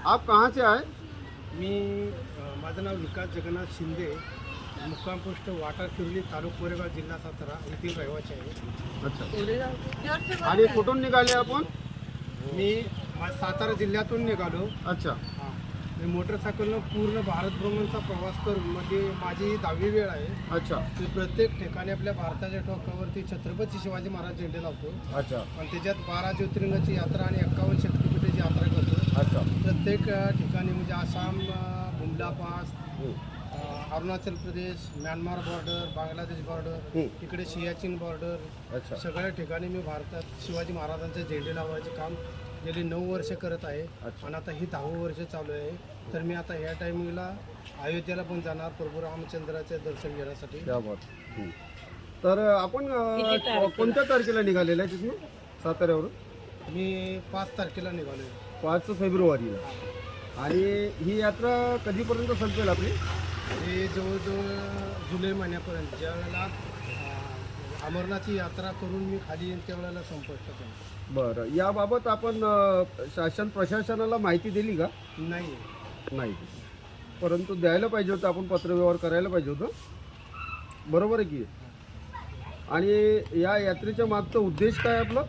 आप कहाँ से आए? माझं नाव विकास जगन्नाथ शिंदे, मुक्काम पोस्ट वाटा किर्ली, तालुका कोरेगाव, जिल्हा सातारा येथील रहिवासी आहे. अच्छा. आणि कुठून निघाले आपण? मी सातारा जिल्ह्यातून निघालो. अच्छा. मी मोटरसायकलनं पूर्ण भारत भ्रमणचा प्रवास करून म्हणजे माझी 10वी वेळ आहे. अच्छा. मी प्रत्येक ठिकाणी आपल्या भारताच्या टोकावरती छत्रपती शिवाजी महाराज झेंडे लावतो. अच्छा. आणि त्याच्यात 12 ज्योतिर्लिंगाची यात्रा आणि 51 शक्तिपीठाची यात्रा करतो. अच्छा. प्रत्येक ठिकाणी म्हणजे Assam, Bumla pass, Arunachal Pradesh, Myanmar border, Bangladesh border, इकडे सियाचीन बॉर्डर, अच्छा. सगळ्या ठिकाणी मी भारतात शिवाजी महाराजांचे झेंडे लावायचे काम गेली 9 वर्ष करत आहे. आणि आता ही 10वं वर्ष चालू आहे. तर मी आता ह्या टायमिंगला अयोध्येला पण जाणार प्रभू रामचंद्राचे दर्शन घेण्यासाठी. क्या बात. तर आपण कोणत्या तारखेला निघालेलं आहे तिथून साताऱ्यावरून? मी 5 तारखेला निघालो आहे. 5 फेब्रुवारीला. आणि ही यात्रा कधीपर्यंत संपेल आपली? हे जवळजवळ जुलै महिन्यापर्यंत, ज्या वेळेला अमरनाथची यात्रा करून मी खाली येईन त्यावेळेला संपष्ट. बरं. याबाबत आपण शासन प्रशासनाला माहिती दिली का? नाही. परंतु द्यायला पाहिजे होतं, आपण पत्रव्यवहार करायला पाहिजे होतं. बरोबर आहे की? आणि या यात्रेच्या मागचा उद्देश काय आपला?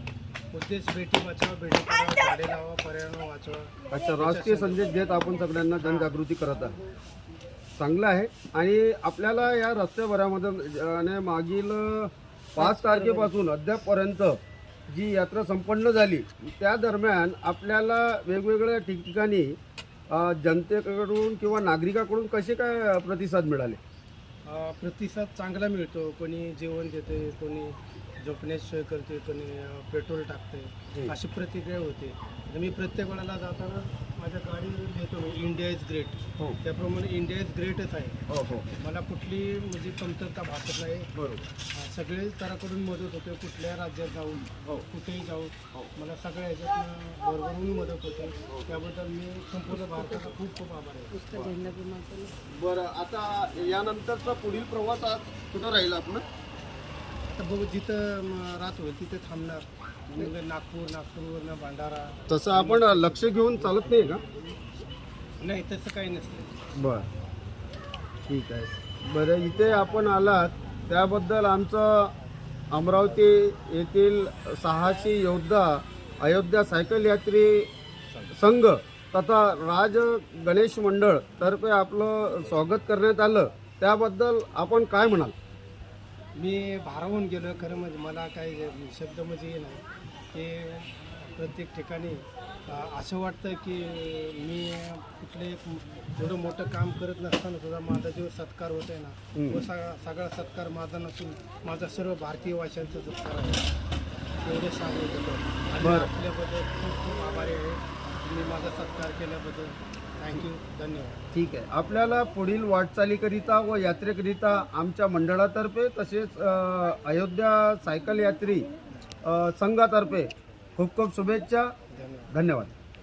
उद्देश बेटी बचाव, बेटी पढाव, झाडे लावा, पर्यावरण वाचवा. अच्छा. राष्ट्रीय संदेश देत आपण सगळ्यांना जनजागृती करत आहे. चांगलं आहे. आणि आपल्याला या रस्त्याभरामध्ये मागील 5 तारखेपासून अद्यापपर्यंत जी यात्रा संपन्न झाली त्या दरम्यान आपल्याला वेगवेगळ्या ठिकठिकाणी जनतेकडून किंवा नागरिकाकडून कसे काय प्रतिसाद मिळाले? प्रतिसाद चांगला मिळतो. कोणी जेवण देते, कोणी झोपण्याची सोय करते, कोणी पेट्रोल टाकते, अशी प्रतिक्रिया होते. मी प्रत्येक वेळेला जाताना माझ्या गाडी देतो मी इंडिया इज ग्रेट. त्याप्रमाणे इंडिया इज ग्रेटच आहे. मला कुठली म्हणजे कमतरता भासत नाही. बरोबर. सगळे तराकडून मदत होते. कुठल्या राज्यात जाऊन कुठेही जाऊन मला सगळ्या ह्याच्यातनं भरभरून मदत होते. त्याबद्दल मी संपूर्ण भारताचा खूप खूप आभार आहे. बरं. आता यानंतरचा पुढील प्रवास कुठं राहील आपण? आता बघू, जिथं रात होईल तिथे थांबणार. नागपूरवरनं भंडारा. तसं आपण लक्ष घेऊन चालत नाही का? नाही, तसं काही नसतं. बरं. ठीक आहे. बरं. इथे आपण आलात त्याबद्दल आमचं अमरावती येथील साहसी योद्धा अयोध्या सायकल यात्री संघ तथा राज गणेश मंडळ तर्फे आपलं स्वागत करण्यात आलं. त्याबद्दल आपण काय म्हणाल? मी भारावून गेलो खरं. म्हणजे मला काही शब्द म्हणजे नाही. ते प्रत्येक ठिकाणी असं वाटतं की मी कुठले एवढं मोठं काम करत नसताना सुद्धा माझा जो सत्कार होत आहे ना, तो सगळा सत्कार माझा नसून माझा सर्व भारतीय भाषांचा सत्कार आहे. एवढं सांगू शकतो. आणि आपल्याबद्दल खूप खूप आभारी आहे. तुम्ही माझा सत्कार केल्याबद्दल थँक्यू, धन्यवाद. ठीक आहे. आपल्याला पुढील वाटचालीकरिता व यात्रेकरिता आमच्या मंडळातर्फे तसेच अयोध्या सायकल यात्री संघातर्फे खूप खूप शुभेच्छा. धन्यवाद.